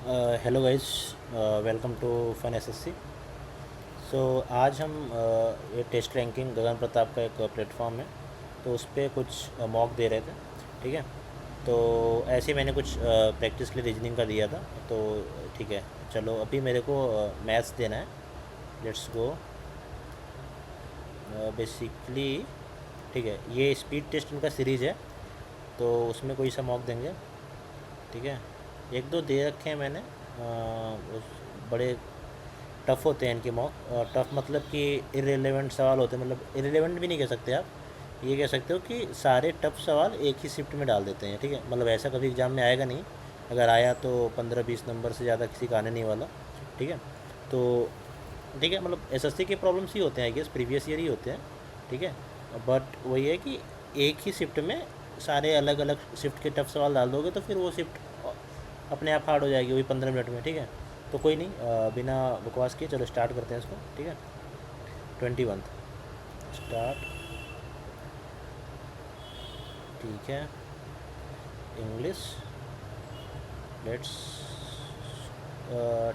Hello guys, welcome to Fun SSC. So आज हम ये टेस्ट रैंकिंग गगन प्रताप का एक प्लेटफॉर्म है, तो उस पर कुछ मॉक दे रहे थे। ठीक है, तो ऐसे ही मैंने कुछ प्रैक्टिस के लिए रीजनिंग का दिया था। तो ठीक है, चलो अभी मेरे को मैथ्स देना है। Let's go. बेसिकली ठीक है, ये स्पीड टेस्ट इनका सीरीज़ है, तो उसमें कोई सा मॉक देंगे। ठीक है, एक दो दे रखे हैं मैंने। उस बड़े टफ़ होते हैं इनके मॉक। टफ़ मतलब कि इरेलीवेंट सवाल होते हैं, मतलब इरेलीवेंट भी नहीं कह सकते आप, ये कह सकते हो कि सारे टफ सवाल एक ही शिफ्ट में डाल देते हैं। ठीक है, मतलब ऐसा कभी एग्ज़ाम में आएगा नहीं। अगर आया तो 15-20 नंबर से ज़्यादा किसी का आने नहीं वाला। ठीक है, तो ठीक है, मतलब एसएससी के प्रॉब्लम्स ही होते हैं, आई गेस प्रीवियस ईयर ही होते हैं। ठीक है, बट वही है कि एक ही शिफ्ट में सारे अलग अलग शिफ्ट के टफ सवाल डाल दोगे तो फिर वो शिफ्ट अपने आप हार्ड हो जाएगी वही 15 मिनट में। ठीक है, तो कोई नहीं, बिना बकवास किए चलो स्टार्ट करते हैं इसको। ठीक है, 21 स्टार्ट। ठीक है, इंग्लिश लेट्स।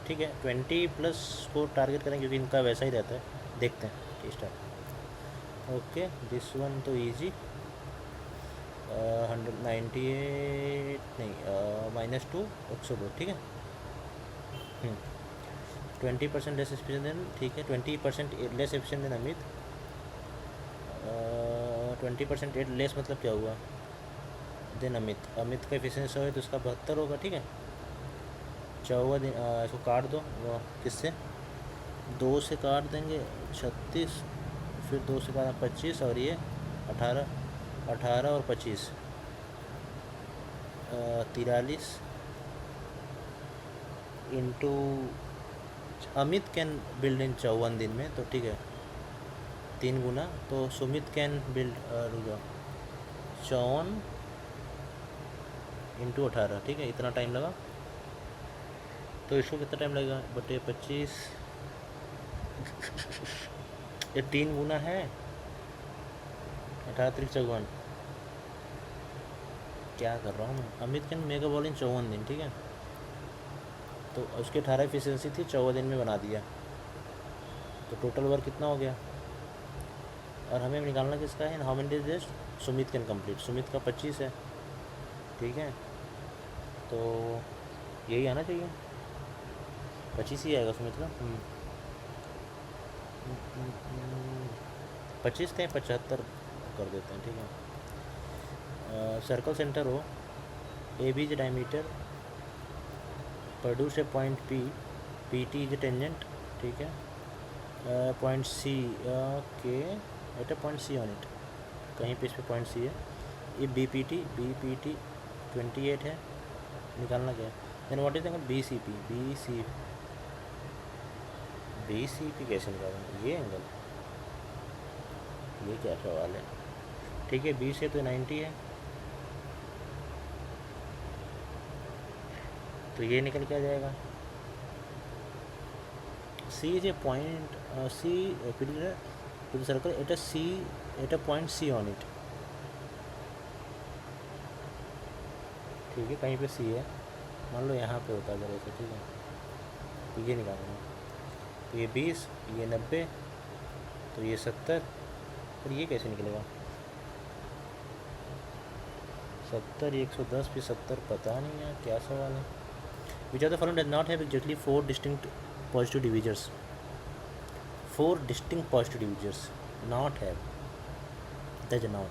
ठीक है, 20+ को टारगेट करें क्योंकि इनका वैसा ही रहता है। देखते हैं कि स्टार्ट। ओके, दिस वन तो इजी। 198 नहीं, -2 102। ठीक है, 20% लेस एफिशिएंट देन। ठीक है, 20% less efficient then Amit. 20% less मतलब क्या हुआ? देन अमित, अमित का एफिशिएंसी 100 है तो उसका 72 होगा। ठीक है, 54 दिन। इसको काट दो। वो किससे? 2 से काट देंगे 36, फिर 2 से काटा 25, और ये 18। 18 और 25 43 into. Amit can build in 54 दिन में, तो ठीक है 3 गुना। तो सुमित कैन बिल्ड, रुक जाओ, 54 इंटू 18। ठीक है, इतना टाइम लगा। तो इसको कितना टाइम लगेगा? बटे 25, ये 3 गुना है। 18 3 54। क्या कर रहा हूँ मैं? Amit can mega ball in 54 दिन। ठीक है, तो उसकी 18 एफिशिएंसी थी, 14 दिन में बना दिया, तो टोटल वर्क कितना हो गया? और हमें निकालना किसका है? How many days Sumit can complete. Sumit का 25 है। ठीक है, तो यही आना चाहिए, 25 ही आएगा सुमित का। 25 थे, 75 कर देते हैं। ठीक है, सर्कल सेंटर हो, A B is diameter, produce a point P, P T is tangent. ठीक है, पॉइंट सी के at a point C on it, कहीं पे इस पर पॉइंट सी है। ये बी पी टी 28 है, निकालना क्या है? Then what is angle B C P. B C P कैसे निकालेंगे ये एंगल? ये क्या सवाल है? ठीक है, बी से तो 90 है, तो ये निकल के आ जाएगा। C is a point, C to the circle at a C, at a point C on it. ठीक है, कहीं पे सी है, मान लो यहाँ पे होता है अगर ऐसे। ठीक है, तो ये निकालना है। तो ये 20, ये 90, तो ये 70, और ये कैसे निकलेगा? 70 110 फिर 70, पता नहीं यार क्या सवाल है। Which are the following does not have exactly 4 distinct positive divisors. 4 distinct positive divisors not have, does not.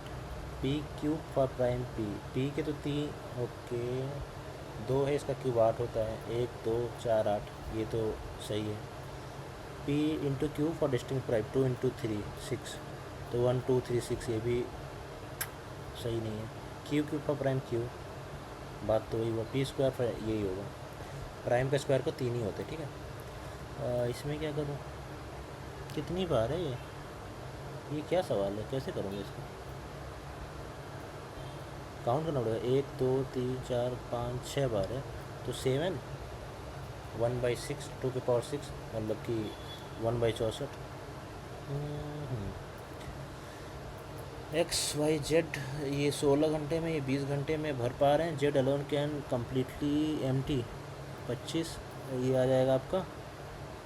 P cube for prime P, P के तो 3, ओके 2 है, इसका क्यूब 8 होता है, 1 2 4 8, ये तो सही है। P into cube for distinct prime 2 into 3 6, तो 1 2 3 6, ये भी सही नहीं है। Q cube for prime Q, बात तो वही हुआ। पी स्क्वायर पर यही होगा, प्राइम का स्क्वायर को 3 ही होते। ठीक है, इसमें क्या करूँ? कितनी बार है ये क्या सवाल है, कैसे करूँगा इसको? काउंट करना पड़ेगा, 1 2 3 4 5 6 बार है, तो 7 1/6 2 की पावर 6, मतलब कि 1/64। एक्स वाई जेड, ये 16 घंटे में, ये 20 घंटे में भर पा रहे हैं। Z alone can completely empty, 25, ये आ जाएगा आपका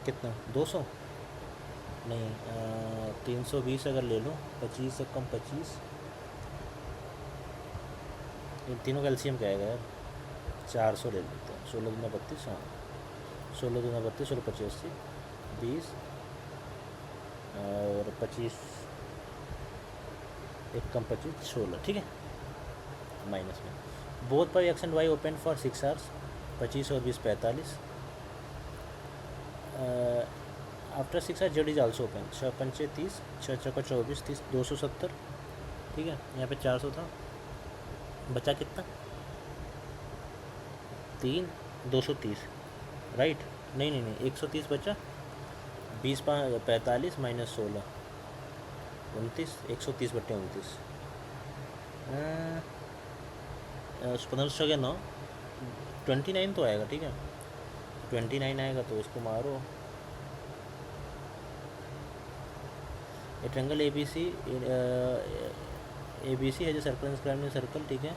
कितना, 200 नहीं, 320 अगर ले लो, 25 से कम 25, इन तीनों का एलसीएम क्या आएगा यार, 400 ले लेते हैं, 16 दूना 32, हाँ 16 दूना 32, 16 25 80, 20 और 25, एक कम 25, 16, ठीक है, माइनस में। Both pipe X and Y open for 6 hours, 25 और 20 45, after 6 hours Z is also open, 6 पंचे 30, 6 चौका 24, 30 270, ठीक है, यहाँ पे 400 था, बचा कितना, 3 230, राइट, नहीं नहीं नहीं 130 बचा, 20 45 माइनस 16 29, 130 बटे 29, 1500 के 9, 29 तो आएगा, ठीक है 29 आएगा, तो इसको मारो। A triangle A B C है जो सर्कल स्क्वायर सर्कल, ठीक है,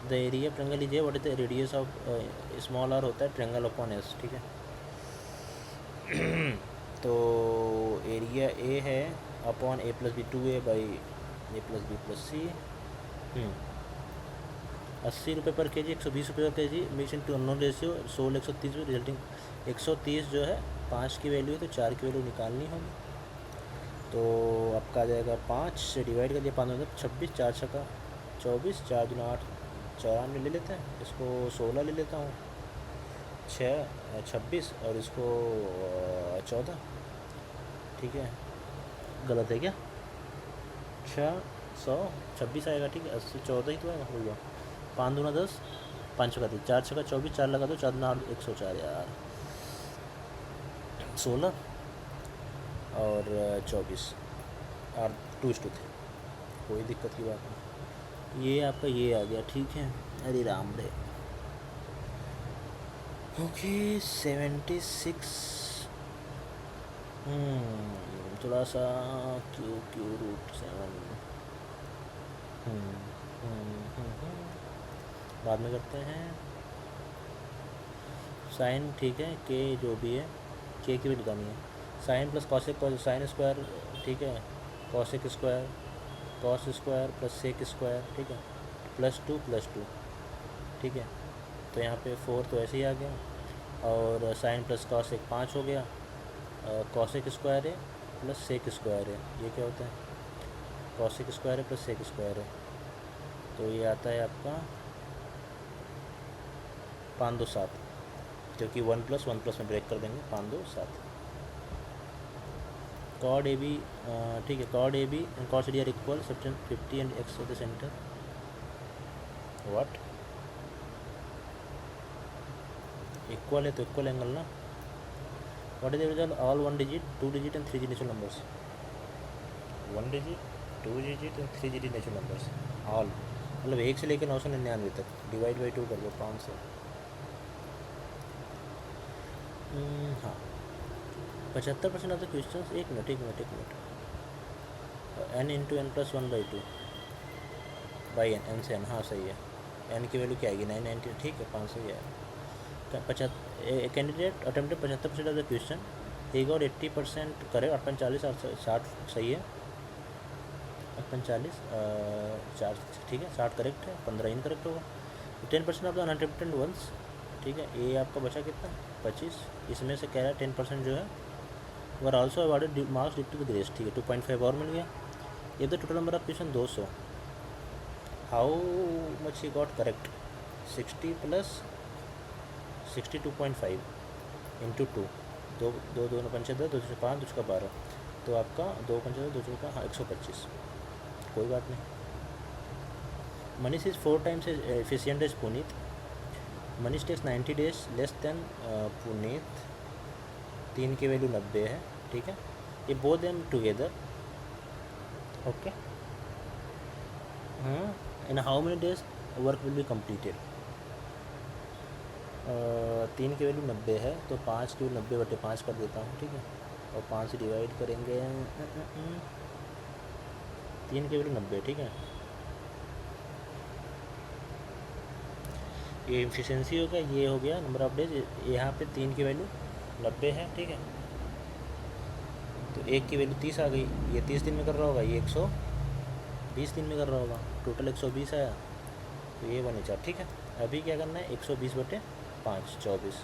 the area triangle is a, what is the radius of small r होता है ट्रेंगल अपॉन एस, ठीक है। तो एरिया ए है upon A plus B, 2a by A plus B plus C, 80 रुपये per K G, 120 रुपये per K G, mix in two unknown ratio 16 130 में resulting 130 जो है 5 की वैल्यू है, तो 4 की वैल्यू निकालनी होगी, तो आपका आ जाएगा 5 से डिवाइड कर दिया, 5 मतलब 26, 4 छक्का 24, 4 दूना 8 94 ले लेते हैं, इसको 16 ले लेता हूँ, 6 26 और इसको 14, ठीक है, गलत है क्या, 626 आएगा, ठीक है, 80 14 ही तो आएगा, हो गया, 5 दूना 10, 5 छक्का 30, 4 छक्का 24, 4 लगा दो, 4 दूना 8 104 यार, 16 और 24 और 2:3, कोई दिक्कत की बात नहीं, ये आपका ये आ गया, ठीक है, अरे राम रे, ओके 76, थोड़ा सा क्यू रूट 7, बाद में करते हैं, साइन, ठीक है, के जो भी है, के की भी निकालनी है, sine plus cosec sine square, ठीक है, cosec square cos square plus sec square, ठीक है, +2 ठीक है, तो यहाँ पे 4 तो ऐसे ही आ गया, और साइन प्लस कॉसेक 5 हो गया, कॉसेक स्क्वायर है प्लस सेक स्क्वायर है, ये क्या होता है, कॉसेक स्क्वायर है प्लस सेक स्क्वायर है, तो ये आता है आपका 5 2 7, क्योंकि 1 + 1 में ब्रेक कर देंगे, 5 2 7, कॉड ए बी, ठीक है, code A B and code C D R equal, subtend 50 and x at the centre, what, equal है तो इक्वल एंगल ना, what is the result, all 1 digit 2 digit and 3 digit natural numbers, 1 digit 2 digit and 3 digit natural numbers, all मतलब 1 से लेकर 999 तक, divide by 2 कर दो 500, हाँ 75% ऑफ द क्वेश्चन, एक minute, n into n plus 1/2 by n से एन, हाँ सही है, n की वैल्यू क्या आएगी 990, ठीक है 500 ही आएगा, candidate attempted 75% of the question, he got 80% correct, 48 और 60 सही है, 48 4, ठीक है, 60 करेक्ट है, 15 इनकरेक्ट होगा, 10% ऑफ द अनअटेम्प्टेड वंस, ठीक है, ये आपका बचा कितना 25, इसमें से कह रहा है 10% जो है were also awarded marks due to the grace, ठीक है 2.5 और मिल गया, ये the total number of question 200, how much he got correct, 60 + 62.5 इंटू 2, 2 2 2 पंचे 10, 2 5 2 12, तो आपका 2 पंचे 2 का, हाँ 125, कोई बात नहीं, Manish is 4 times efficient as Puneet, Manish takes 90 days less than Puneet, 3 की वैल्यू 90 है, ठीक है, ये बोथ देम टुगेदर, ओके, हाँ, in how many days work will be completed, 3 की वैल्यू 90 है, तो 5 की वैल्यू 90/5 कर देता हूँ, ठीक है, और 5 से डिवाइड करेंगे, 3 की वैल्यू 90, ठीक है, ये एफिशिएंसी हो गया, ये हो गया नंबर ऑफ डेज। यहाँ पे 3 की वैल्यू 90 है, ठीक है। तो 1 की वैल्यू 30 आ गई, ये 30 दिन में कर रहा होगा, ये 120 दिन में कर रहा होगा, टोटल 120 आया। तो ये बने 4, ठीक है। अभी क्या करना है, 120/5 24।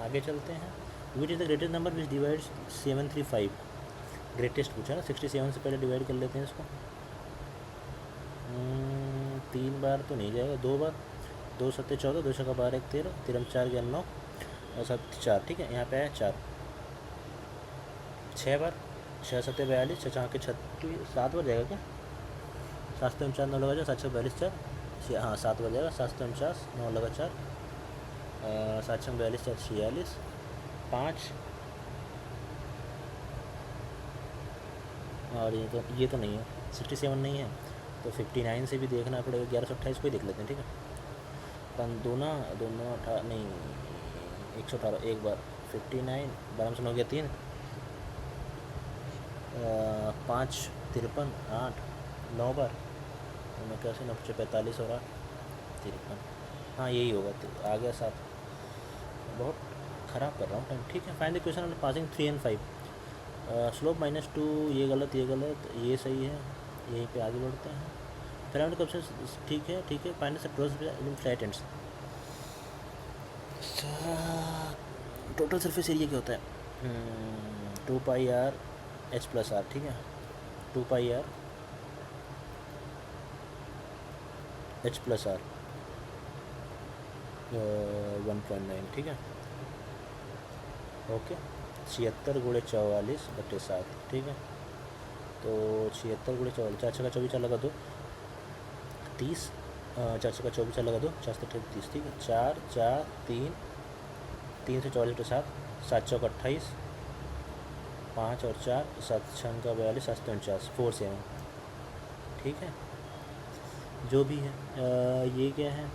आगे चलते हैं। Which is the greatest number which divides 735। Greatest पूछा ना, 67 से पहले डिवाइड कर लेते हैं इसको। 3 बार तो नहीं जाएगा, 2 बार। 2 7 14, 2 6 12 1 13, 13 4 11 9 और 7 4, ठीक है। यहाँ पे आया 4। 6 बार, 6 7 42, 6 4 36, 7 बार जाएगा क्या? 7 से 49 9 लगा जाए, 7 6 42 4, हाँ 7 बार जाएगा। 7 से 49 9 लगा 4, 7 6 42 4 46 5। और ये तो नहीं है, 67 नहीं है, तो 59 से भी देखना पड़ेगा। 1128 को ही देख लेते हैं, ठीक है। दोनों 18 नहीं, 118 एक बार, 59 12 से 9 गया 3, 5 53 8 9 बार, 89 9 45 और 8 53, हाँ यही होगा। तो आ गया 7। बहुत ख़राब कर रहा हूँ टाइम, ठीक है। Find the question on passing 3 and 5। Slope -2, ये गलत ये गलत, ये सही है। यहीं पे आगे बढ़ते हैं। पिरामिड का ऑप्शन ठीक है, ठीक है। Find the in flat ends. Total surface area क्या होता है? 2πr h+r, ठीक है। 2πr h+r 1.9, ठीक है। ओके, 76 × 44/7, ठीक है। तो 76 × 44, 4 6 24 लगा दो 30, 4 6 24 लगा दो 4 7 30, ठीक है। 4 4 3 3 से 44/7, 7 चौक 28, 5 और 4 7 6 42, 7 49 4 7, ठीक है। जो भी है ये क्या है,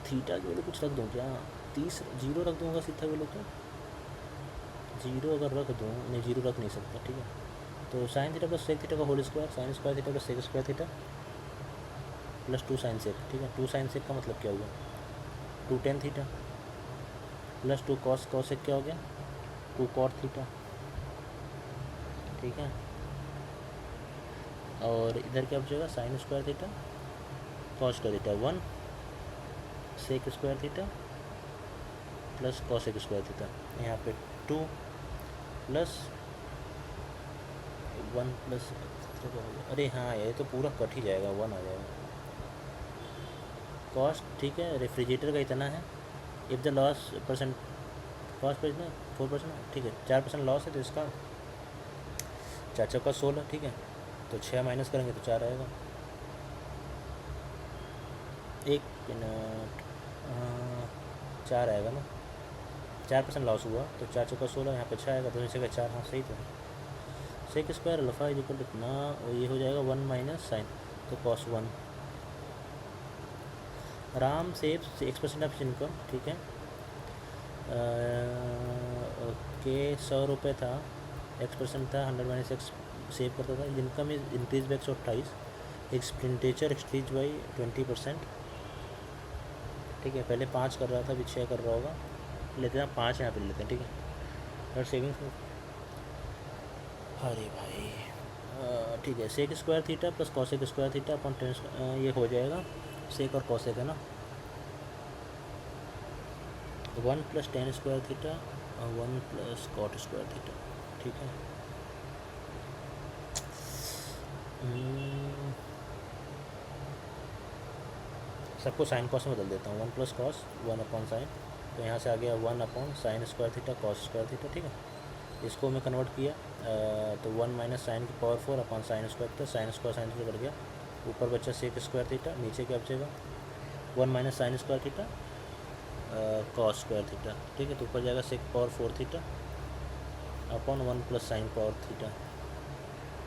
थीटा की वैल्यू कुछ रख दूँ क्या? 30 0 रख दूँगा सीधा वैल्यू, तो 0 अगर रख दूँ, नहीं 0 रख नहीं सकता, ठीक है। तो sine theta plus sec theta का whole square, sine square theta plus sec square theta plus 2 sine sec, ठीक है। 2 साइन सेक का मतलब क्या हुआ? 2 tan theta plus 2 cos sec क्या हो गया? 2 कॉट थीटा, ठीक है। और इधर क्या बचेगा? Sine square theta cos square theta 1 sec square theta plus cosec square theta. यहाँ पे 2 प्लस 1 प्लस, अरे हाँ ये तो पूरा कट ही जाएगा, 1 आ जाएगा। कॉस्ट, ठीक है। रेफ्रिजरेटर का इतना है। If the loss percent, cost per इतना 4%, ठीक है। 4% लॉस है, तो इसका 4 चौका 16, ठीक है। तो 6 माइनस करेंगे तो 4 आएगा। 1 मिनट, 4 आएगा ना, 4% लॉस हुआ तो 4 चौका 16, यहाँ पे 6 आएगा, तो नीचे का 4, हाँ सही। तो sec square alpha is equal to इतना, और ये हो जाएगा 1 माइनस साइन, तो cos 1। Ram save 6% of income, ठीक है। ओके, 100 रुपये था, x% था, 100 माइनस एक्स सेव करता था। Income is increase by 128, expenditure exceeds by 20%, ठीक है। पहले 5 कर रहा था, अभी 6 कर रहा होगा, लेते हैं 5 यहाँ पे लेते हैं, ठीक है। और सेविंग्स, अरे भाई ठीक है। Sec square theta plus cosec square theta अपन ये हो जाएगा, सेक और कॉसेक है ना, 1 प्लस टेन स्क्वायर थीटा और 1 प्लस कॉट स्क्वायर थीटा, ठीक है। सबको साइन कॉस में बदल देता हूँ। 1 प्लस कॉस 1/साइन, तो यहाँ से आ गया sine square theta cos square theta, ठीक है। इसको मैं कन्वर्ट किया तो 1 माइनस साइन की power sine square theta, sine square sine theta cut गया, ऊपर बचा सेक स्क्वायर थीटा, नीचे क्या बचेगा? 1 minus sine square theta cos square theta, ठीक है। तो ऊपर जाएगा sec power 4 theta upon 1 plus sine power theta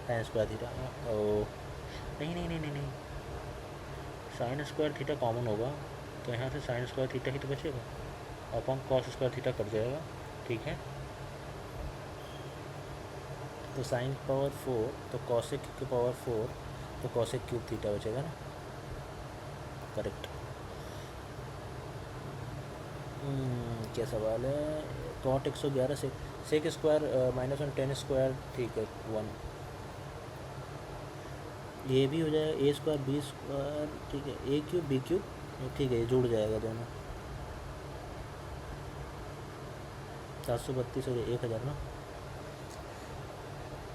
sine square theta. ओ नहीं, साइन स्क्वायर थीटा कॉमन होगा, तो यहाँ से साइन स्क्वायर थीटा ही तो बचेगा, upon cos square theta cut जाएगा, ठीक है। तो साइन पावर 4, तो कॉसेक की पावर 4, तो कॉसेक क्यूब थीटा बचेगा ना, करेक्ट। क्या सवाल है, कॉट 111 से सेक स्क्वायर -1 टेन स्क्वायर, ठीक है 1, ये भी हो जाएगा ए स्क्वायर बी स्क्वायर, ठीक है ए क्यूब बी क्यूब, ठीक है ये जुड़ जाएगा दोनों, 732 और 1000 ना।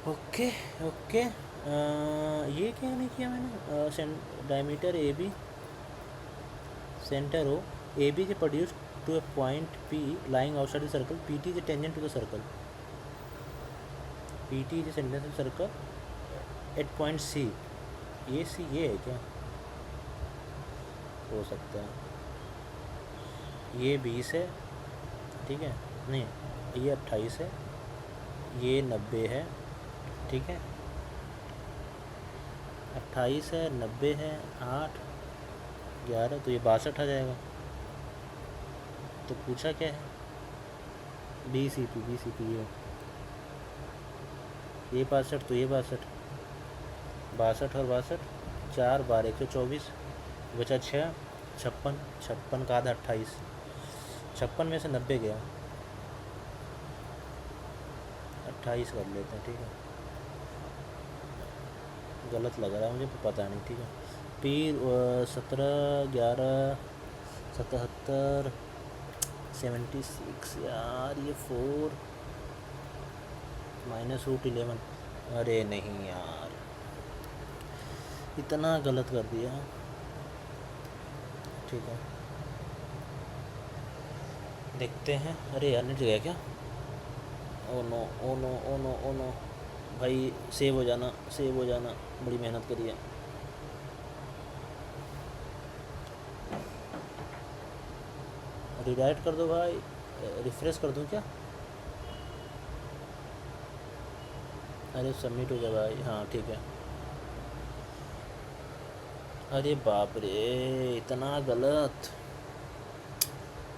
ओके ओके, ये क्या नहीं किया मैंने, डायमीटर ए बी, सेंटर हो ए बी के produce to a point P lying outside the circle, P T is tangent to the circle, P T is tangent to the circle at point C, ये C ये है क्या, हो सकता है ये 20 है, ठीक है, नहीं ये 28 है, ये 90 है, ठीक है 28 है 90 है 8 11, तो ये 62 आ जाएगा। तो पूछा क्या है, बी सी पी ये 62, तो ये 62, 62 और 62, 4 12 124, बचा 6 56, 56 का आधा 28, 56 में से 90 गया, 28 कर लेते हैं, ठीक है गलत लग रहा है मुझे, पता नहीं, ठीक है फिर 17 11 77 76 यार, ये 4 -√11, अरे नहीं यार इतना गलत कर दिया, ठीक है देखते हैं। अरे यार नेट गया क्या, oh no oh no oh no oh no, भाई सेव हो जाना सेव हो जाना, बड़ी मेहनत करी है। रिडायरेक्ट कर दो भाई, रिफ्रेश कर दूं क्या, अरे सबमिट हो जाए भाई, हाँ ठीक है। अरे बाप रे इतना गलत,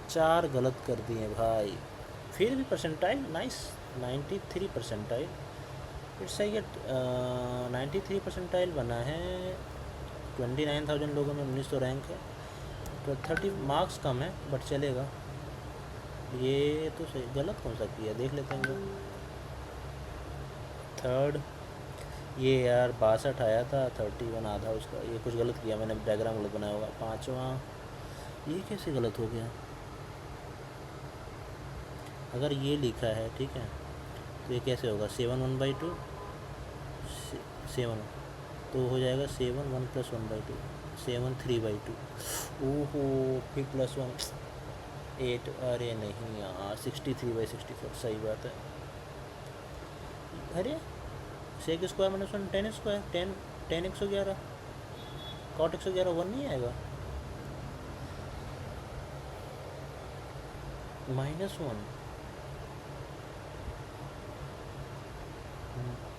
4 गलत कर दिए भाई, फिर भी percentile nice, 93 percentile, it's I get 93 percentile बना है, 29,000 लोगों में 1900 रैंक है, तो 30 मार्क्स कम है बट चलेगा। ये तो सही, गलत कौन सा किया देख लेते हैं लोग। थर्ड ये यार 62 आया था, 31 आधा उसका, ये कुछ गलत किया मैंने, डायग्राम गलत बनाया होगा। 5वां ये कैसे गलत हो गया, अगर ये लिखा है ठीक है तो ये कैसे होगा, 7 1/2 7, तो हो जाएगा 7 1 + 1/2, 7 3/2, ओहो फिर +1 8, अरे नहीं यार 63/64, सही बात है। अरे सेक स्क्वायर -1 10 स्क्वायर, 10 111, कॉट 111 1 नहीं आएगा, -1,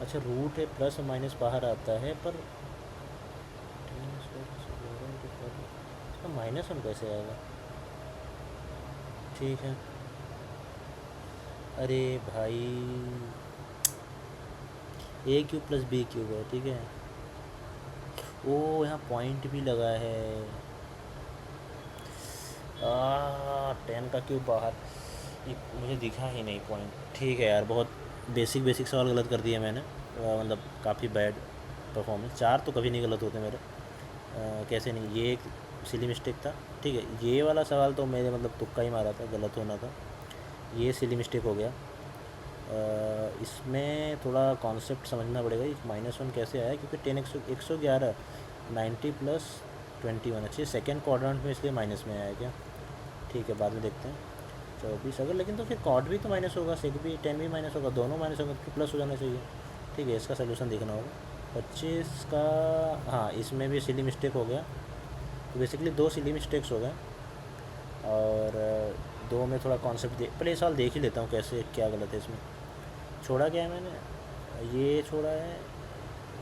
अच्छा रूट है, प्लस और माइनस बाहर आता है, पर इसका -1 कैसे आएगा, ठीक है। अरे भाई ए क्यूब प्लस बी क्यूब है, ठीक है, ओ यहाँ पॉइंट भी लगा है, 10 का क्यूब बाहर, मुझे दिखा ही नहीं पॉइंट, ठीक है यार बहुत बेसिक सवाल गलत कर दिया मैंने, मतलब काफ़ी बैड परफॉर्मेंस। 4 तो कभी नहीं गलत होते मेरे, कैसे नहीं, ये एक सिली मिस्टेक था, ठीक है ये वाला सवाल तो मेरे मतलब तुक्का ही मारा था, गलत होना था, ये सिली मिस्टेक हो गया। इसमें थोड़ा कॉन्सेप्ट समझना पड़ेगा, -1 कैसे आया, क्योंकि 10 111 90 + 21, अच्छे सेकेंड क्वाड्रेंट में, इसलिए माइनस में आया क्या, ठीक है बाद में देखते हैं। 24 अगर, लेकिन तो फिर कॉट भी तो माइनस होगा, सेक भी 10 भी माइनस होगा, दोनों माइनस होगा तो प्लस हो जाना चाहिए, ठीक है इसका सोल्यूशन देखना होगा। 25 का, हाँ इसमें भी सिली मिस्टेक हो गया, तो बेसिकली 2 सिली मिस्टेक्स हो गए, और 2 में थोड़ा कॉन्सेप्ट पहले साल देख ही लेता हूँ कैसे क्या गलत है इसमें। छोड़ा क्या है मैंने, ये छोड़ा है,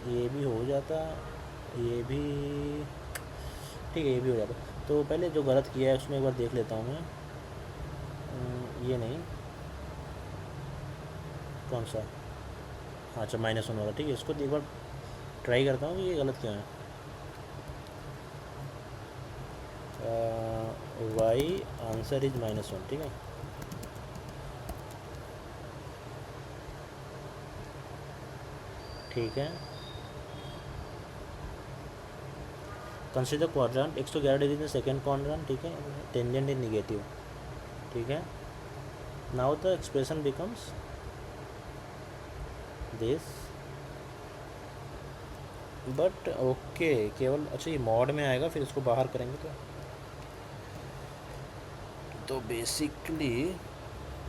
ये भी हो जाता, ये भी ठीक है, ये भी हो जाता, तो पहले जो गलत किया है उसमें एक बार देख लेता हूँ मैं। ये नहीं, कौन सा, हाँ अच्छा -1 वाला, ठीक है इसको एक बार ट्राई करता हूँ कि ये गलत क्यों है। वाई आंसर इज -1, ठीक है। ठीक है, कंसिडर क्वाड्रेंट 111 डिग्री में सेकेंड क्वाड्रेंट, ठीक है, टेंजेंट इज निगेटिव, ठीक है। Now the expression becomes this, but okay केवल अच्छा ये मॉड में आएगा, फिर इसको बाहर करेंगे तो बेसिकली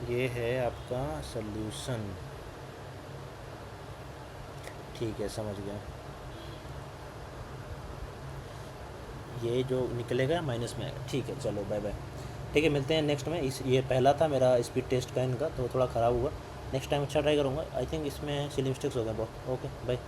ये है आपका सल्यूशन, ठीक है, समझ गया। ये जो निकलेगा माइनस में आएगा, ठीक है, चलो बाय बाय। ठीक है, मिलते हैं नेक्स्ट में। इस ये पहला था मेरा स्पीड टेस्ट का इनका, तो थोड़ा ख़राब हुआ, नेक्स्ट टाइम अच्छा ट्राई करूँगा। आई थिंक इसमें सिली मिस्टेक्स हो गए बहुत। Okay bye.